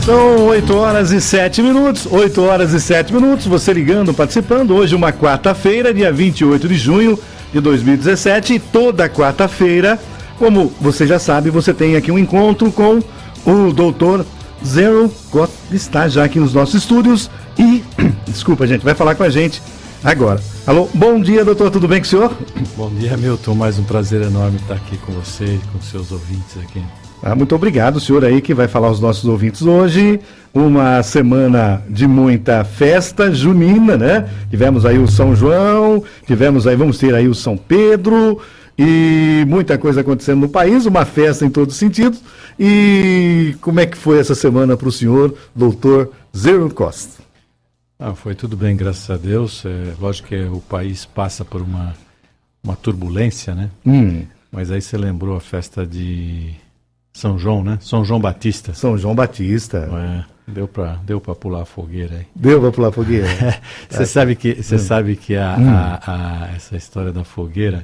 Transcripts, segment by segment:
São 8 horas e 7 minutos, 8 horas e 7 minutos, você ligando, participando. Hoje uma quarta-feira, dia 28 de junho de 2017, e toda quarta-feira, como você já sabe, você tem aqui um encontro com o doutor Zero Costa, que está já aqui nos nossos estúdios e, desculpa gente, vai falar com a gente agora. Alô, bom dia doutor, tudo bem com o senhor? Bom dia Milton, mais um prazer enorme estar aqui com você e com seus ouvintes aqui. Muito obrigado, o senhor aí que vai falar aos nossos ouvintes hoje. Uma semana de muita festa junina, né? Tivemos aí o São João, vamos ter aí o São Pedro e muita coisa acontecendo no país, uma festa em todos os sentidos. E como é que foi essa semana para o senhor, doutor Zero Costa? Foi tudo bem, graças a Deus. Lógico que o país passa por uma turbulência, né? Mas aí você lembrou a festa de São João, né? São João Batista. São João Batista. Deu pra pular a fogueira aí. Deu pra pular a fogueira. Você sabe que essa história da fogueira,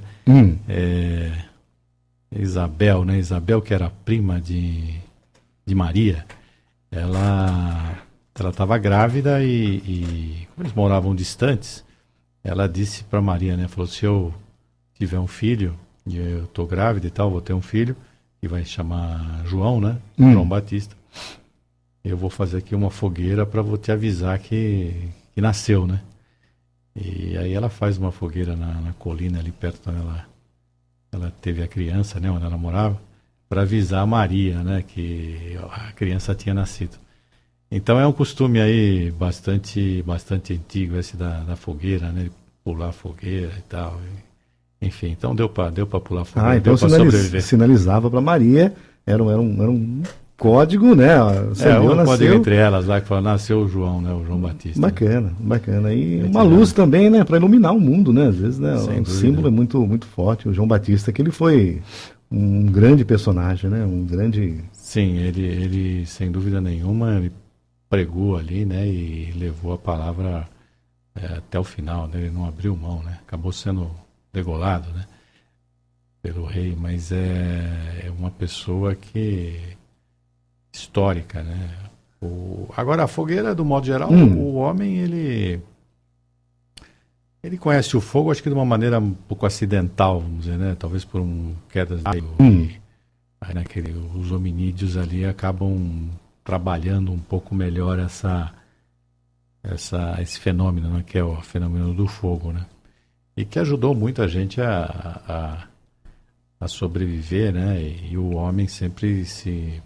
Isabel, né? Isabel, que era prima de Maria, ela estava grávida e como eles moravam distantes, ela disse para Maria, né? Falou, se eu tiver um filho, e eu tô grávida e tal, vou ter um filho, que vai chamar João, né? João Batista. Eu vou fazer aqui uma fogueira para te avisar que nasceu, né? E aí ela faz uma fogueira na colina ali perto onde ela teve a criança, né? Onde ela morava, para avisar a Maria, né? Que a criança tinha nascido. Então é um costume aí bastante antigo esse da fogueira, né? Pular a fogueira e tal. Enfim, então deu para pular a fogueira, então deu para sobreviver. Sinalizava para Maria, era um código, né? Um código entre elas lá que falou, nasceu o João, né? O João Batista. Bacana. E uma luz também, né? Para iluminar o mundo, né? Às vezes, né? O símbolo é muito forte. O João Batista, que ele foi um grande personagem, né? Sim, ele sem dúvida nenhuma, ele pregou ali, né? E levou a palavra até o final, né? Ele não abriu mão, né? Acabou sendo degolado, né? Pelo rei, mas é uma pessoa que histórica, né? Agora a fogueira, do modo geral, o homem ele conhece o fogo, acho que de uma maneira um pouco acidental, vamos dizer, né? Talvez por quedas de raio. Aí os hominídeos ali acabam trabalhando um pouco melhor esse fenômeno, né? Que é o fenômeno do fogo, né? E que ajudou muita gente a sobreviver, né? E o homem sempre se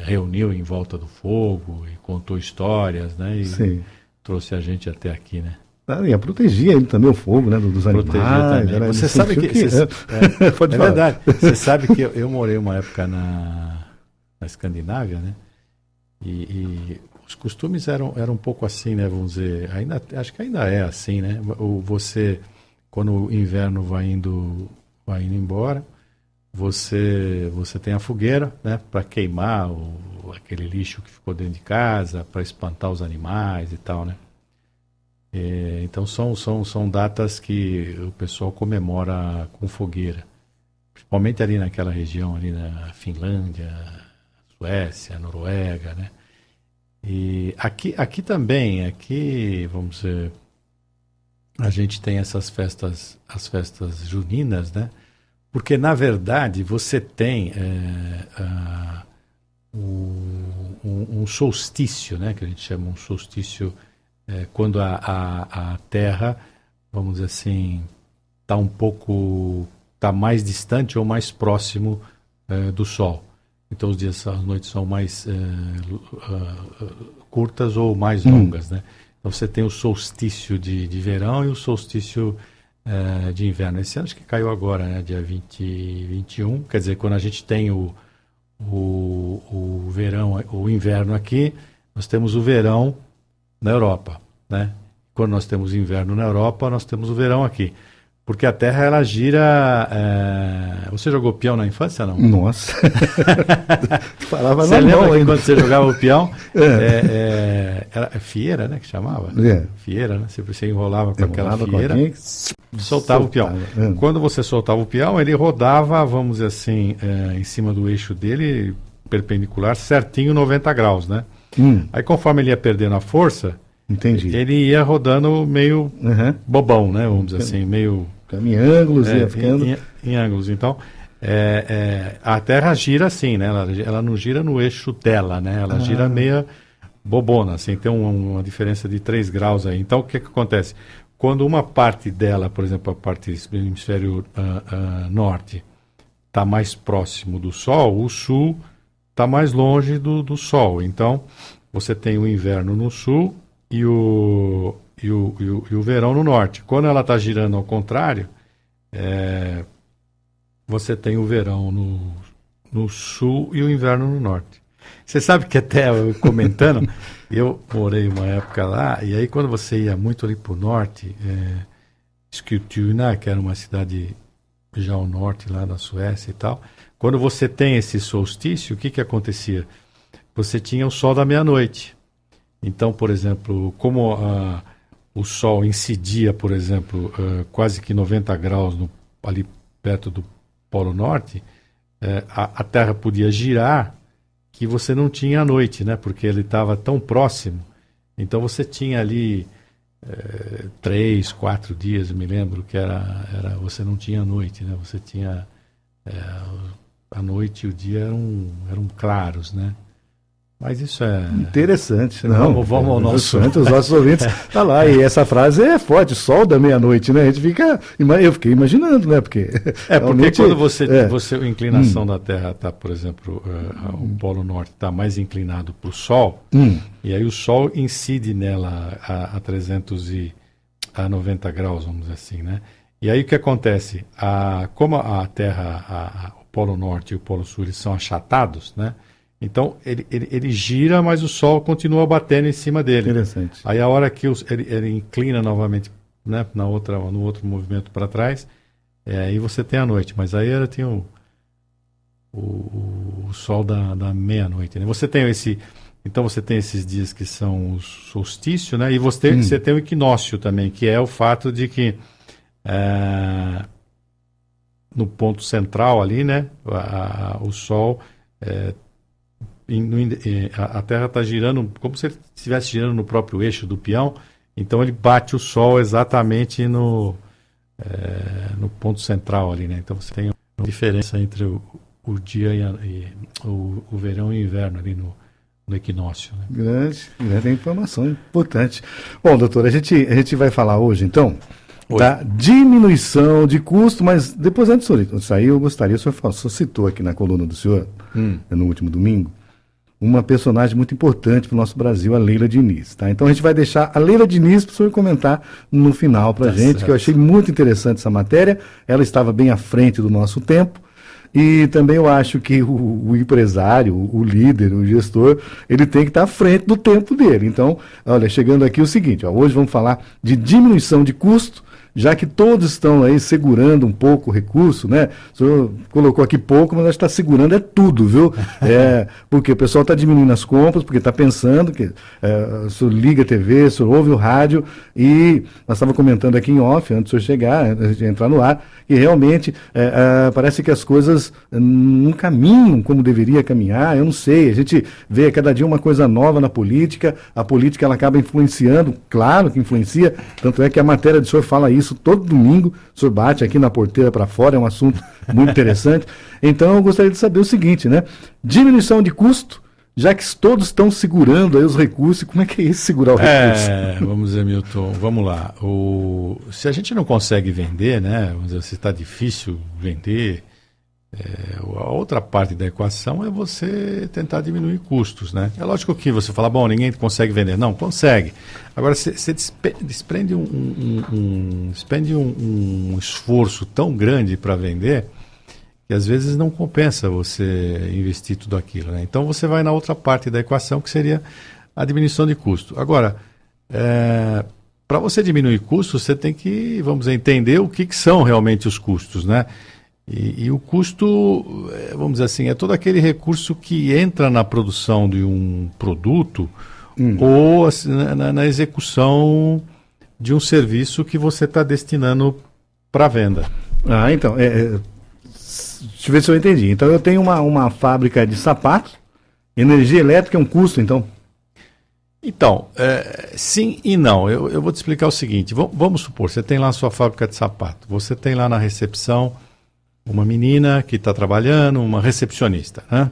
reuniu em volta do fogo e contou histórias, né? E trouxe a gente até aqui, né? E protegia ele também, o fogo, né? Dos animais. Também. Você sabe que... Pode falar. Verdade. Você sabe que eu morei uma época na Escandinávia, né? E os costumes eram um pouco assim, né? Vamos dizer, acho que ainda é assim, né? Você, quando o inverno vai indo embora, você tem a fogueira, né? Para queimar aquele lixo que ficou dentro de casa, para espantar os animais e tal, né? Então são datas que o pessoal comemora com fogueira, principalmente ali naquela região ali na Finlândia, Suécia, Noruega, né? E aqui também, vamos dizer, a gente tem as festas juninas, né? Porque, na verdade, você tem um solstício, né? Que a gente chama um solstício, quando a Terra, vamos dizer assim, está mais distante ou mais próximo do Sol. Então as noites são mais curtas ou mais longas, né? Então você tem o solstício de verão e o solstício de inverno. Esse ano acho que caiu agora, né? Dia 21. Quer dizer, quando a gente tem o verão, o inverno aqui, nós temos o verão na Europa, né? Quando nós temos inverno na Europa, nós temos o verão aqui. Porque a Terra, ela gira... Você jogou peão na infância, não? Nossa! Falava você lembra que quando você jogava o peão, era fieira, né, que chamava? Fieira, né? Você enrolava com aquela fieira, soltava o peão. Quando você soltava o peão, ele rodava, vamos dizer assim, em cima do eixo dele, perpendicular, certinho 90 graus, né? Aí conforme ele ia perdendo a força, Entendi. ele ia rodando meio bobão, né? Vamos dizer assim, meio... Em ângulos, ia ficando... Em ângulos. Então, a Terra gira assim, né? Ela não gira no eixo dela, né? Ela gira meia bobona, assim, tem uma diferença de 3 graus aí. Então, o que acontece? Quando uma parte dela, por exemplo, a parte do hemisfério norte, está mais próximo do Sol, o sul está mais longe do Sol. Então, você tem o inverno no sul e o verão no norte. Quando ela está girando ao contrário, você tem o verão no sul e o inverno no norte. Você sabe que até eu comentando, eu morei uma época lá, e aí quando você ia muito ali para o norte, Skultuna, que era uma cidade já ao norte lá da Suécia e tal, quando você tem esse solstício, o que acontecia? Você tinha o sol da meia-noite. Então, por exemplo, como o sol incidia, por exemplo, quase que 90 graus ali perto do Polo Norte, a Terra podia girar que você não tinha a noite, né? Porque ele estava tão próximo. Então você tinha ali 3, 4 dias, eu me lembro, que você não tinha a noite, né? Você tinha a noite e o dia eram claros, né? Mas isso é... Interessante. Vamos ao nosso... Os nossos ouvintes... Tá lá, e essa frase é forte, sol da meia-noite, né? A gente fica... Eu fiquei imaginando, né? Porque porque quando a inclinação da Terra está, por exemplo, o Polo Norte está mais inclinado para o Sol, e aí o Sol incide nela a 390 graus, vamos dizer assim, né? E aí o que acontece? Como a Terra, o Polo Norte e o Polo Sul eles são achatados, né? Então, ele gira, mas o Sol continua batendo em cima dele. Interessante. Aí, a hora que ele inclina novamente, né, no outro movimento para trás, aí você tem a noite. Mas aí tem o Sol da meia-noite, né? Então, você tem esses dias que são o solstício, né? E você tem o equinócio também, que é o fato de que no ponto central ali, né, o Sol... a Terra está girando como se ele estivesse girando no próprio eixo do peão, então ele bate o Sol exatamente no ponto central ali, né? Então você tem uma diferença entre o dia e o verão e o inverno ali no equinócio, né? Grande informação importante. Bom, doutor, a gente vai falar hoje, então, da diminuição de custo, mas depois, antes de sair, eu gostaria, o senhor citou aqui na coluna do senhor, no último domingo, uma personagem muito importante para o nosso Brasil, a Leila Diniz, tá? Então a gente vai deixar a Leila Diniz para o senhor comentar no final para a gente, certo. Que eu achei muito interessante essa matéria, ela estava bem à frente do nosso tempo, e também eu acho que o empresário, o líder, o gestor, ele tem que estar à frente do tempo dele. Então, olha, chegando aqui o seguinte, hoje vamos falar de diminuição de custo, já que todos estão aí segurando um pouco o recurso, né? O senhor colocou aqui pouco, mas nós está segurando tudo, viu? Porque o pessoal está diminuindo as compras, porque está pensando que o senhor liga a TV, o senhor ouve o rádio, e nós estávamos comentando aqui em off, antes do senhor chegar, antes de entrar no ar, que realmente parece que as coisas não caminham como deveria caminhar, eu não sei, a gente vê a cada dia uma coisa nova na política, a política ela acaba influenciando, claro que influencia, tanto é que a matéria do senhor fala isso todo domingo, o senhor bate aqui na porteira para fora, é um assunto muito interessante. Então eu gostaria de saber o seguinte, né? Diminuição de custo, já que todos estão segurando aí os recursos, como é que é isso, segurar o recurso? Vamos dizer, Milton, vamos lá. Se a gente não consegue vender, né? Vamos dizer, se está difícil vender, a outra parte da equação é você tentar diminuir custos, né? É lógico que você fala, bom, ninguém consegue vender. Não, consegue. Agora, você desprende um esforço tão grande para vender que às vezes não compensa você investir tudo aquilo, né? Então você vai na outra parte da equação, que seria a diminuição de custo. Agora, para você diminuir custos, você tem que, vamos dizer, entender o que são realmente os custos, né? E o custo, vamos dizer assim, é todo aquele recurso que entra na produção de um produto ou assim, na execução de um serviço que você está destinando para venda. Então, deixa eu ver se eu entendi. Então eu tenho uma fábrica de sapatos, energia elétrica é um custo, então? Então, sim e não. Eu vou te explicar o seguinte. Vamos supor, você tem lá a sua fábrica de sapato. Você tem lá na recepção uma menina que está trabalhando, uma recepcionista, né?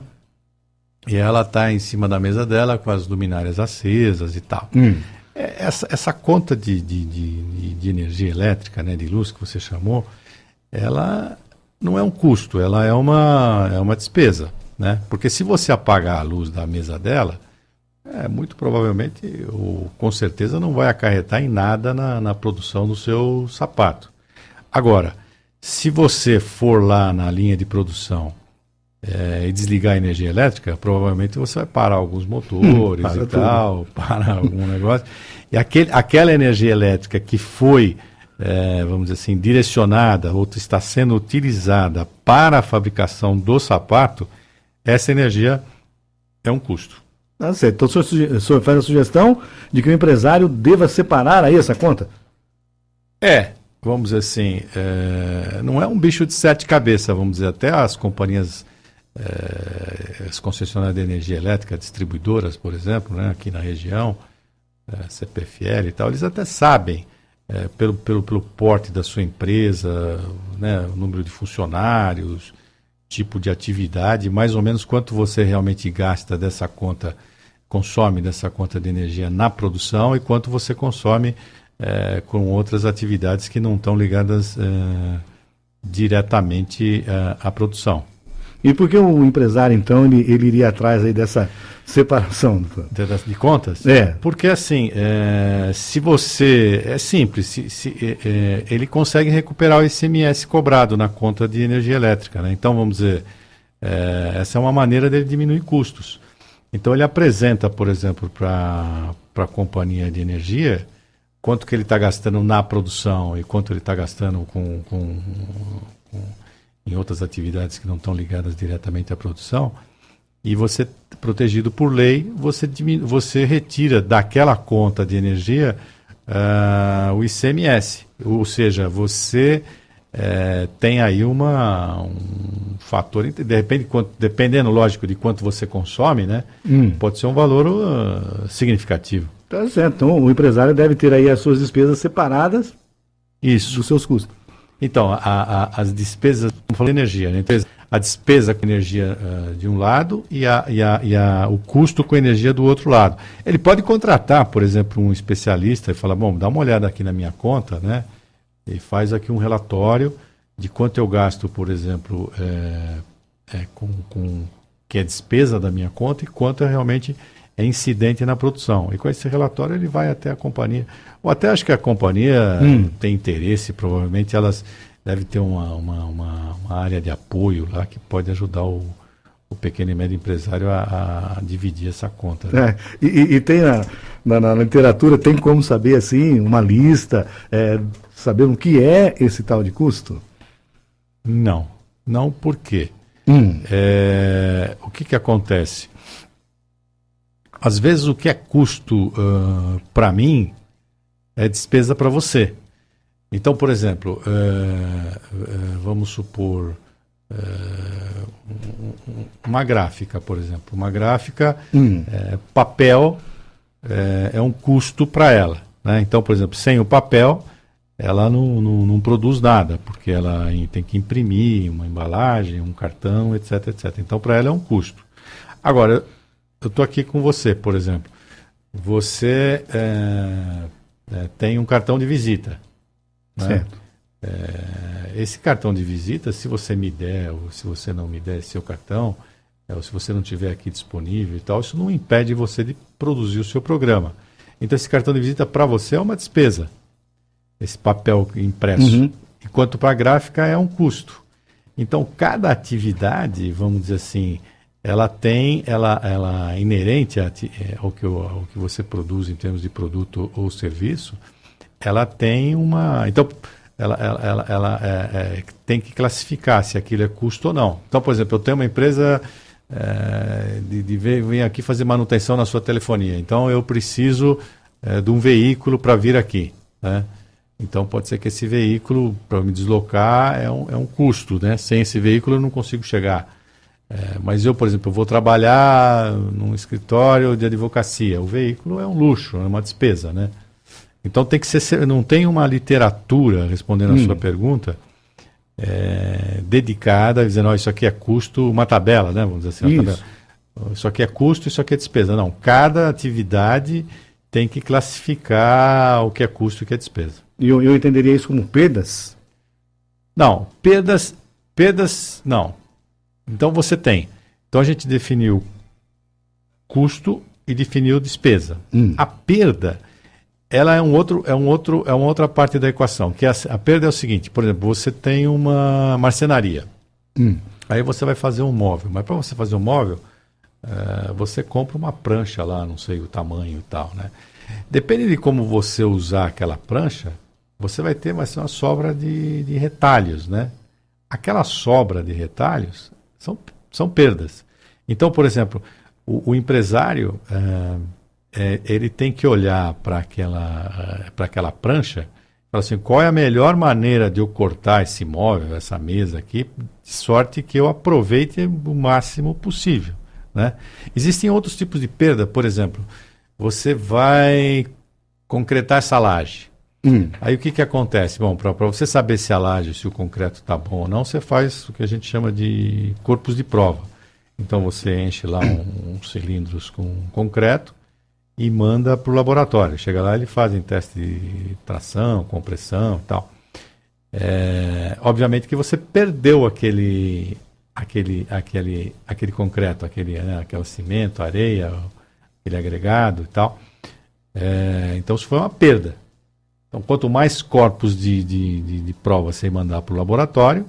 E ela está em cima da mesa dela com as luminárias acesas e tal. Essa conta de energia elétrica, né, de luz que você chamou, ela não é um custo, ela é uma despesa, né? Porque se você apagar a luz da mesa dela, muito provavelmente, ou com certeza, não vai acarretar em nada na produção do seu sapato. Agora, se você for lá na linha de produção e desligar a energia elétrica, provavelmente você vai parar alguns motores e tal, parar algum negócio. E aquela energia elétrica que foi, vamos dizer assim, direcionada ou está sendo utilizada para a fabricação do sapato, essa energia é um custo. Tá certo. Então o senhor faz a sugestão de que o empresário deva separar aí essa conta? Vamos dizer assim, não é um bicho de sete cabeças, vamos dizer, até as companhias, as concessionárias de energia elétrica, distribuidoras, por exemplo, né, aqui na região, CPFL e tal, eles até sabem, pelo porte da sua empresa, né, o número de funcionários, tipo de atividade, mais ou menos quanto você realmente gasta dessa conta, consome dessa conta de energia na produção e quanto você consome com outras atividades que não estão ligadas diretamente à produção. E por que o empresário, então, ele iria atrás aí dessa separação? De contas? Porque, assim, se você... É simples, ele consegue recuperar o ICMS cobrado na conta de energia elétrica, né? Então, vamos dizer, essa é uma maneira dele diminuir custos. Então, ele apresenta, por exemplo, para a companhia de energia, quanto que ele está gastando na produção e quanto ele está gastando em outras atividades que não estão ligadas diretamente à produção, e você, protegido por lei, você retira daquela conta de energia o ICMS. Ou seja, você tem aí um fator, de repente, dependendo, lógico, de quanto você consome, né, pode ser um valor significativo. Tá certo. Então, o empresário deve ter aí as suas despesas separadas dos seus custos. Então, as despesas, como falei, energia, né? A despesa com energia de um lado e o custo com energia do outro lado. Ele pode contratar, por exemplo, um especialista e falar, bom, dá uma olhada aqui na minha conta, né? E faz aqui um relatório de quanto eu gasto, por exemplo, que é despesa da minha conta e quanto realmente é incidente na produção. E com esse relatório ele vai até a companhia. Ou até acho que a companhia tem interesse, provavelmente elas devem ter uma área de apoio lá que pode ajudar o pequeno e médio empresário a dividir essa conta. Né? E tem na literatura, tem como saber assim, uma lista, saber o que é esse tal de custo? Não por quê? O que acontece? Às vezes o que é custo para mim é despesa para você. Então, por exemplo, vamos supor uma gráfica, por exemplo. Uma gráfica, papel é um custo para ela. Né? Então, por exemplo, sem o papel, ela não produz nada, porque ela tem que imprimir uma embalagem, um cartão, etc, etc. Então, para ela é um custo. Agora, eu estou aqui com você, por exemplo. Você tem um cartão de visita. Né? Certo. Esse cartão de visita, se você me der, ou se você não me der seu cartão, ou se você não tiver aqui disponível e tal, isso não impede você de produzir o seu programa. Então, esse cartão de visita para você é uma despesa, esse papel impresso. Enquanto para a gráfica é um custo. Então, cada atividade, vamos dizer assim, ela é inerente ao que você produz em termos de produto ou serviço, ela tem uma... Então, ela tem que classificar se aquilo é custo ou não. Então, por exemplo, eu tenho uma empresa vem aqui fazer manutenção na sua telefonia. Então, eu preciso de um veículo para vir aqui. Né? Então, pode ser que esse veículo, para me deslocar, é um custo. Né? Sem esse veículo, eu não consigo chegar. Mas eu, por exemplo, eu vou trabalhar num escritório de advocacia. O veículo é um luxo, é uma despesa, né? Então tem que ser, não tem uma literatura, respondendo a sua pergunta, dedicada, dizendo, isso aqui é custo, uma tabela, né? Vamos dizer assim, uma tabela. Isso aqui é custo, isso aqui é despesa. Não, cada atividade tem que classificar o que é custo e o que é despesa. E eu entenderia isso como perdas? Não, perdas não. Então você tem. Então a gente definiu custo e definiu despesa. A perda, ela é uma outra parte da equação, que a perda é o seguinte, por exemplo, você tem uma marcenaria. Aí você vai fazer um móvel, mas para você fazer um móvel, você compra uma prancha lá, não sei o tamanho e tal, né? Depende de como você usar aquela prancha, você vai ter uma sobra de retalhos, né? Aquela sobra de retalhos são perdas. Então, por exemplo, o empresário, ele tem que olhar para aquela prancha e falar assim, qual é a melhor maneira de eu cortar esse móvel, essa mesa aqui, de sorte que eu aproveite o máximo possível, né? Existem outros tipos de perda, por exemplo, você vai concretar essa laje. Aí o que acontece? Bom, para você saber se a laje, se o concreto está bom ou não, você faz o que a gente chama de corpos de prova. Então você enche lá uns cilindros com concreto e manda para o laboratório. Chega lá, eles fazem teste de tração, compressão e tal. Obviamente que você perdeu aquele concreto, aquele cimento, areia, aquele agregado e tal. Então isso foi uma perda. Então, quanto mais corpos de prova você mandar para o laboratório,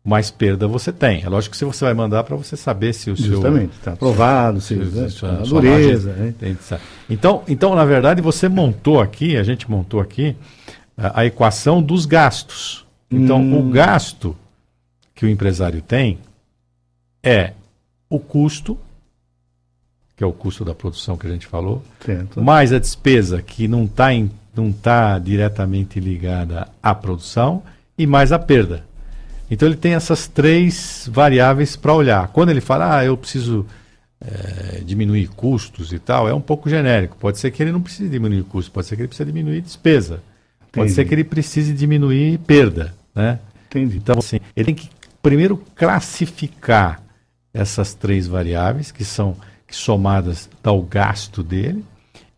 mais perda você tem. É lógico que se você vai mandar para você saber se o seu... Justamente, está aprovado, a dureza. Então, na verdade, a gente montou aqui a equação dos gastos. Então, o gasto que o empresário tem é o custo, que é o custo da produção que a gente falou, certo, mais a despesa que não está diretamente ligada à produção e mais a perda. Então ele tem essas três variáveis para olhar. Quando ele fala, eu preciso diminuir custos e tal, é um pouco genérico. Pode ser que ele não precise diminuir custos, pode ser que ele precise diminuir despesa. Pode ser que ele precise diminuir perda, né? Entendi. Então, assim, ele tem que primeiro classificar essas três variáveis, que somadas dá o gasto dele.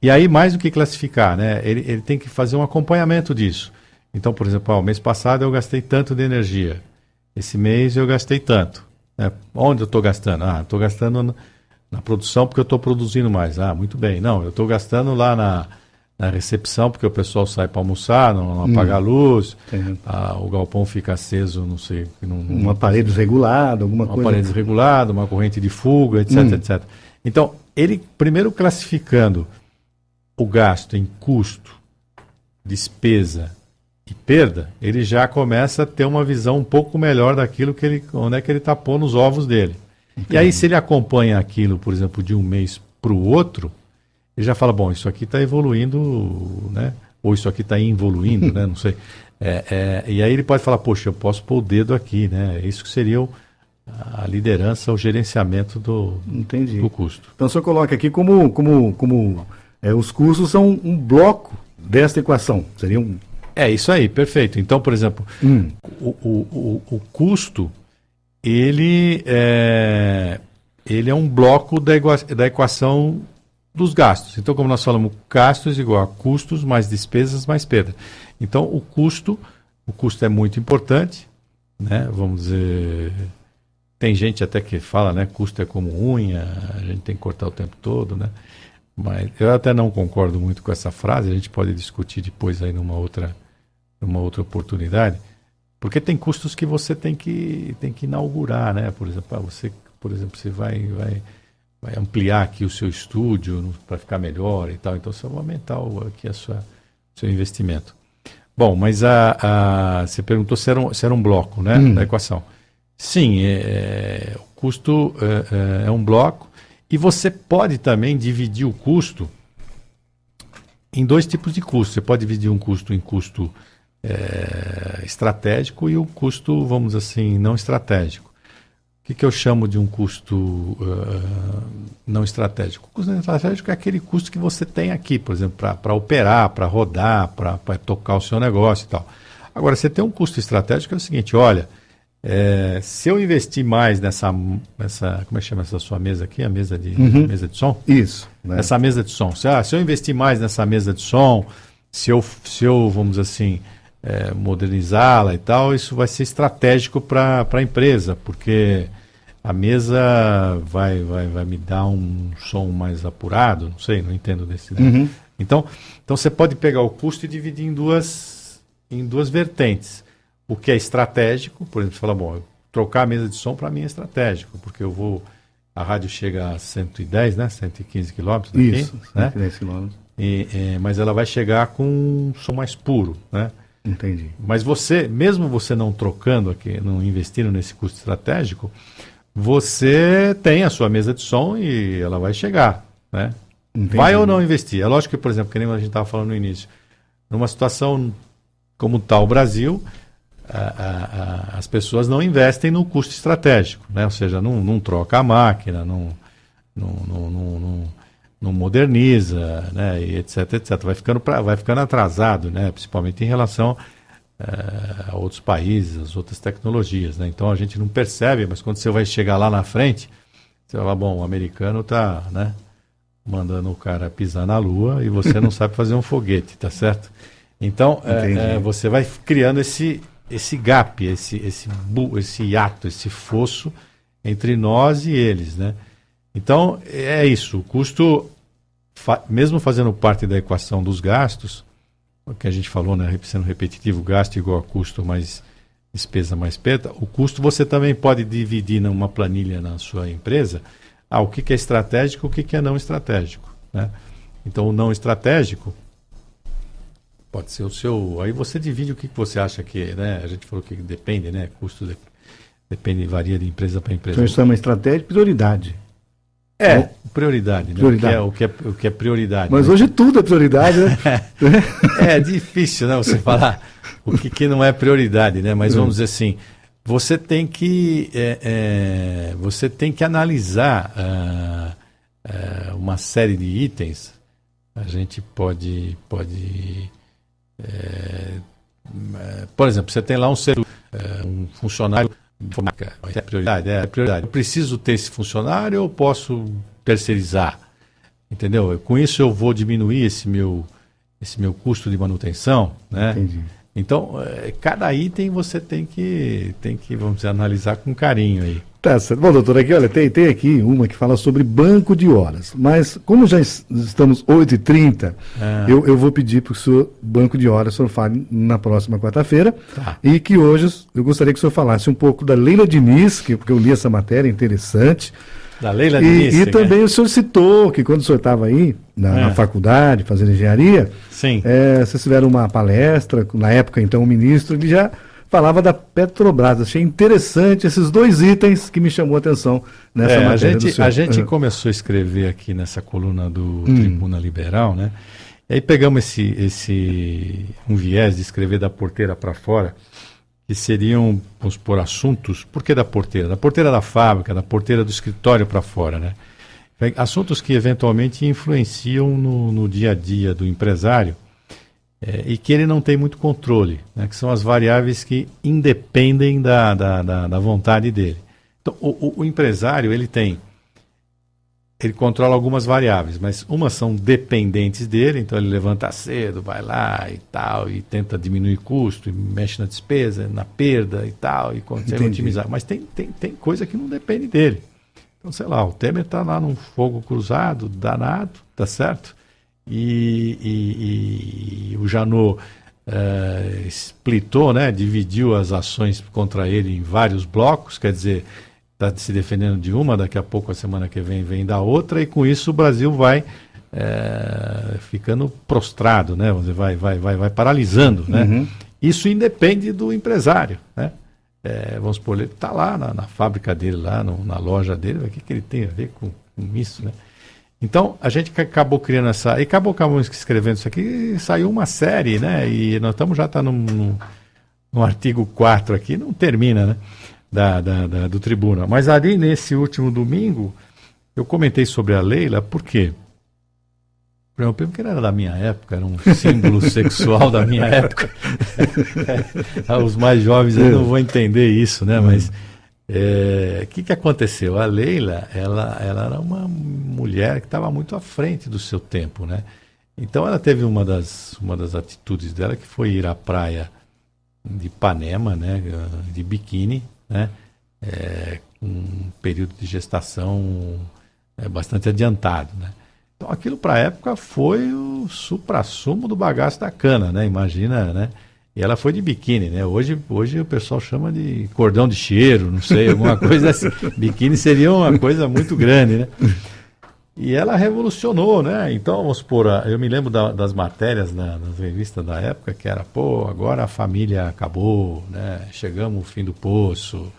E aí, mais do que classificar, né? Ele tem que fazer um acompanhamento disso. Então, por exemplo, mês passado eu gastei tanto de energia. Esse mês eu gastei tanto. Né? Onde eu estou gastando? Estou gastando na produção porque eu estou produzindo mais. Muito bem. Não, eu estou gastando lá na recepção porque o pessoal sai para almoçar, não apaga a luz, o galpão fica aceso, não sei... Um aparelho desregulado, alguma coisa. Um aparelho desregulado, uma corrente de fuga, etc, etc. Então, ele primeiro classificando o gasto em custo, despesa e perda, ele já começa a ter uma visão um pouco melhor daquilo onde é que ele está pondo os ovos dele. Entendi. E aí, se ele acompanha aquilo, por exemplo, de um mês para o outro, ele já fala, bom, isso aqui está evoluindo, né? Ou isso aqui está involuindo, né? Não sei. E aí ele pode falar, poxa, eu posso pôr o dedo aqui, né? Isso que seria a liderança, o gerenciamento do custo. Então, o senhor coloca aqui como os custos são um bloco desta equação. Seria um... É isso aí, perfeito. Então, por exemplo, o custo, ele é um bloco da equação dos gastos. Então, como nós falamos, gastos igual a custos mais despesas mais perda. Então, o custo é muito importante, né? Vamos dizer, tem gente até que fala, né? Custo é como unha, a gente tem que cortar o tempo todo, né? Mas eu até não concordo muito com essa frase, a gente pode discutir depois aí numa outra oportunidade, porque tem custos que você tem que inaugurar, né? Por exemplo, você vai ampliar aqui o seu estúdio para ficar melhor e tal, então você vai aumentar aqui seu investimento. Bom, mas você perguntou se era um bloco, né, da equação. Sim, o custo é um bloco. E você pode também dividir o custo em dois tipos de custo. Você pode dividir um custo em custo estratégico e um custo, vamos dizer assim, não estratégico. que eu chamo de um custo não estratégico? O custo não estratégico é aquele custo que você tem aqui, por exemplo, para operar, para rodar, para tocar o seu negócio e tal. Agora, você tem um custo estratégico, é o seguinte, olha, se eu investir mais nessa, como é que chama essa sua mesa aqui? A mesa de som? Isso. Né? Essa mesa de som. Se eu investir mais nessa mesa de som, se eu vamos dizer assim, modernizá-la e tal, isso vai ser estratégico para a empresa, porque a mesa vai me dar um som mais apurado, não sei, não entendo desse. Né? Então você pode pegar o custo e dividir em duas vertentes. O que é estratégico, por exemplo, você fala, bom, trocar a mesa de som para mim é estratégico, porque a rádio chega a 110, né, 115 quilômetros daqui. Isso, 110 né? quilômetros. Mas ela vai chegar com um som mais puro, né? Entendi. Mas mesmo você não trocando aqui, não investindo nesse custo estratégico, você tem a sua mesa de som e ela vai chegar, né? Entendi. Vai ou não investir? É lógico que, por exemplo, que nem a gente estava falando no início, numa situação como está o Brasil, as pessoas não investem no custo estratégico, né? Ou seja, não troca a máquina, não moderniza, né? E etc. Vai ficando atrasado, né? Principalmente em relação a outros países, as outras tecnologias, né? Então a gente não percebe, mas quando você vai chegar lá na frente, você vai falar, bom, o americano está, né, mandando o cara pisar na lua e você não sabe fazer um foguete, tá certo? Então você vai criando esse gap, esse hiato, esse fosso entre nós e eles, né? Então, é isso. O custo, mesmo fazendo parte da equação dos gastos, o que a gente falou, né, sendo repetitivo, gasto igual a custo mais despesa mais perda, o custo você também pode dividir numa planilha na sua empresa, o que é estratégico, o que é não estratégico, né? Então, o não estratégico pode ser o seu... Aí você divide o que você acha que... Né? A gente falou que depende, né? Custo depende, varia de empresa para empresa. Então isso é uma estratégia de prioridade. Prioridade, né? O que é prioridade. Mas hoje tudo é prioridade, né? É difícil, né? Você falar o que não é prioridade, né? Mas vamos dizer assim, você tem que analisar uma série de itens. A gente pode por exemplo, você tem lá um funcionário de informática, é prioridade, Eu preciso ter esse funcionário ou eu posso terceirizar? Entendeu? Com isso eu vou diminuir esse meu custo de manutenção, né? Entendi. Então, cada item você tem que, vamos dizer, analisar com carinho aí. Tá certo. Bom, doutor, aqui, olha, tem aqui uma que fala sobre banco de horas, mas como já estamos 8h30, eu vou pedir para o senhor, banco de horas, o senhor fale na próxima quarta-feira, e que hoje eu gostaria que o senhor falasse um pouco da Leila Diniz, porque eu li essa matéria interessante. Da Leila Diniz. E também o senhor citou que quando o senhor estava aí na faculdade, fazendo engenharia, sim. Vocês tiveram uma palestra, na época então o ministro, ele já falava da Petrobras. Achei interessante esses dois itens que me chamou a atenção nessa matéria do senhor. A gente começou a escrever aqui nessa coluna do Tribuna Liberal, né? E aí pegamos um viés de escrever da porteira para fora, que seriam, vamos supor, assuntos. Por que da porteira? Da porteira da fábrica, da porteira do escritório para fora, né? Assuntos que eventualmente influenciam no dia a dia do empresário, e que ele não tem muito controle, né? Que são as variáveis que independem da vontade dele. Então, o empresário, ele controla algumas variáveis, mas umas são dependentes dele, então ele levanta cedo, vai lá e tal, e tenta diminuir custo, e mexe na despesa, na perda e tal, e consegue otimizar. Mas tem coisa que não depende dele. Então, sei lá, o Temer está lá num fogo cruzado, danado, tá certo? E o Janot splitou, né, dividiu as ações contra ele em vários blocos, quer dizer, está se defendendo de uma, daqui a pouco, a semana que vem da outra, e com isso o Brasil vai ficando prostrado, né, vai paralisando, né? Isso independe do empresário, né? Vamos supor, ele está lá na fábrica dele, lá na loja dele, o que ele tem a ver com isso, né? Então, a gente acabou criando acabamos escrevendo isso aqui, e saiu uma série, né? E nós já está no artigo 4 aqui, não termina, né? do Tribuna. Mas ali nesse último domingo, eu comentei sobre a Leila, por quê? Porque ela era da minha época, era um símbolo sexual da minha época. Os mais jovens aí não vão entender isso, né? Mas o que aconteceu? A Leila, ela era uma mulher que estava muito à frente do seu tempo, né? Então ela teve uma das atitudes dela que foi ir à praia de Ipanema, né? De biquíni, né? Um período de gestação bastante adiantado, né? Então aquilo para a época foi o suprassumo do bagaço da cana, né? Imagina, né? E ela foi de biquíni, né? Hoje o pessoal chama de cordão de cheiro, não sei, alguma coisa assim. Biquíni seria uma coisa muito grande, né? E ela revolucionou, né? Então, vamos supor, eu me lembro das matérias nas revistas da época, que era, agora a família acabou, né? Chegamos ao fim do poço,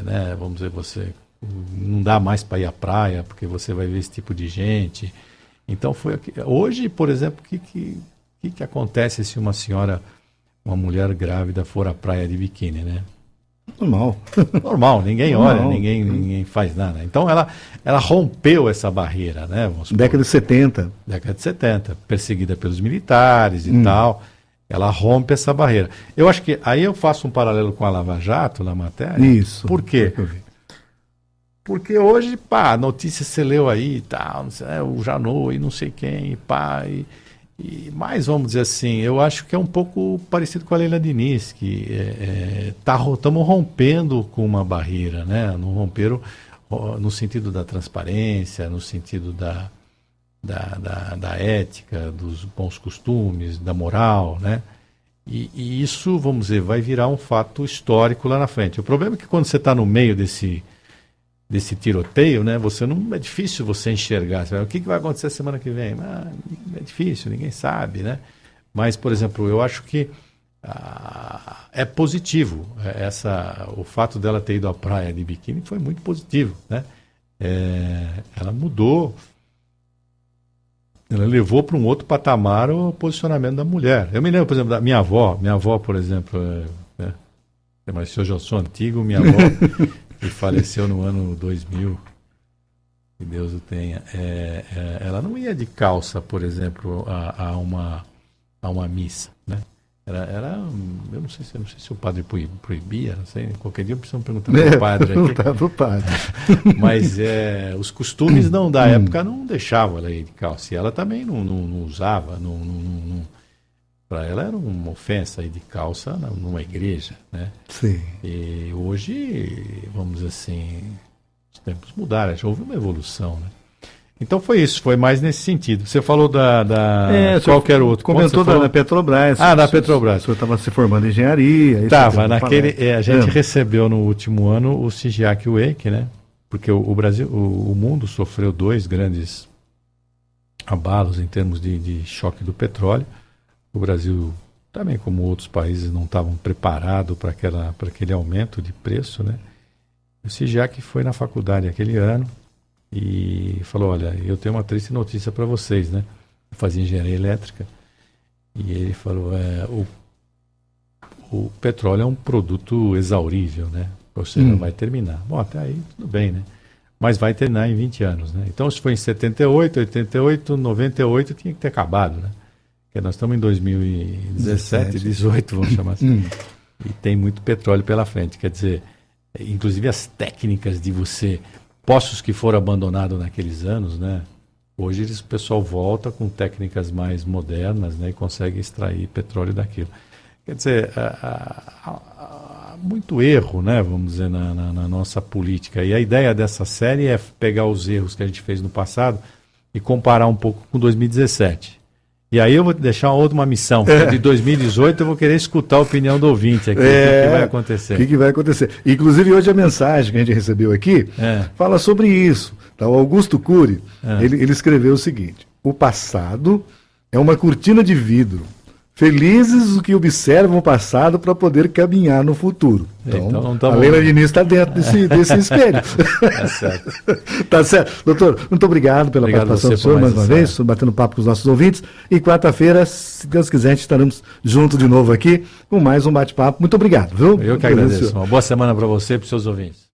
né? Vamos dizer, você não dá mais para ir à praia, porque você vai ver esse tipo de gente. Então, foi aqui. Hoje, por exemplo, o que acontece se uma mulher grávida for à praia de biquíni, né? Normal, ninguém olha, ninguém faz nada. Então ela rompeu essa barreira, né? Década de 70. Década de 70, perseguida pelos militares e tal. Ela rompe essa barreira. Eu acho que aí eu faço um paralelo com a Lava Jato na matéria. Isso. Por quê? Porque hoje, a notícia você leu aí e tal, o Janot e não sei quem, mas vamos dizer assim, eu acho que é um pouco parecido com a Leila Diniz, que estamos rompendo com uma barreira, né? Não romperam no sentido da transparência, no sentido da ética, dos bons costumes, da moral, né? E isso, vamos dizer, vai virar um fato histórico lá na frente. O problema é que quando você está no meio desse tiroteio, né? É difícil você enxergar. O que vai acontecer semana que vem? É difícil, ninguém sabe, né? Mas, por exemplo, eu acho que é positivo. O fato dela ter ido à praia de biquíni foi muito positivo, né? Ela mudou, ela levou para um outro patamar o posicionamento da mulher. Eu me lembro, por exemplo, da minha avó. Minha avó, por exemplo, mas se eu já sou antigo, minha avó que faleceu no ano 2000, que Deus o tenha, ela não ia de calça, por exemplo, a uma missa, né? Eu não sei se o padre proibia, não sei, qualquer dia precisamos perguntar para o padre aqui. Pro padre. Mas os costumes da época não deixavam ela ir de calça, e ela também não usava, para ela era uma ofensa ir de calça numa igreja, né? Sim. E hoje, vamos dizer assim, os tempos mudaram, já houve uma evolução, né? Então foi isso, foi mais nesse sentido. Você falou qualquer outro. Comentou da Petrobras. Da Petrobras. O senhor estava se formando em engenharia. Estava, a gente recebeu no último ano o SIGIAC Wake, né? Porque o Brasil, o mundo sofreu 2 grandes abalos em termos de choque do petróleo. O Brasil, também como outros países, não estavam preparados para aquele aumento de preço, né? O SIGIAC foi na faculdade aquele ano e falou, olha, eu tenho uma triste notícia para vocês, né? Eu fazia engenharia elétrica e ele falou, o petróleo é um produto exaurível, né? Ou seja, vai terminar. Bom, até aí tudo bem, né? Mas vai terminar em 20 anos, né? Então, se foi em 78, 88, 98, tinha que ter acabado, né? Porque nós estamos em 2017, 18, vamos chamar assim. E tem muito petróleo pela frente. Quer dizer, inclusive as técnicas de poços que foram abandonados naqueles anos, né? Hoje o pessoal volta com técnicas mais modernas, né? E consegue extrair petróleo daquilo. Quer dizer, há muito erro, né? Vamos dizer, na nossa política. E a ideia dessa série é pegar os erros que a gente fez no passado e comparar um pouco com 2017. E aí eu vou te deixar uma missão. De 2018 eu vou querer escutar a opinião do ouvinte aqui. O que vai acontecer? O que vai acontecer? Inclusive hoje a mensagem que a gente recebeu aqui fala sobre isso. Tá? O Augusto Cury, ele escreveu o seguinte: o passado é uma cortina de vidro Felizes os que observam o passado para poder caminhar no futuro. Então tá a bom. Leila Diniz está dentro desse espelho. Tá certo. Tá certo. Doutor, muito obrigado pela participação do senhor mais uma vez, batendo papo com os nossos ouvintes. E quarta-feira, se Deus quiser, estaremos juntos de novo aqui com mais um bate-papo. Muito obrigado, viu? Eu que agradeço. Uma boa semana para você e para os seus ouvintes.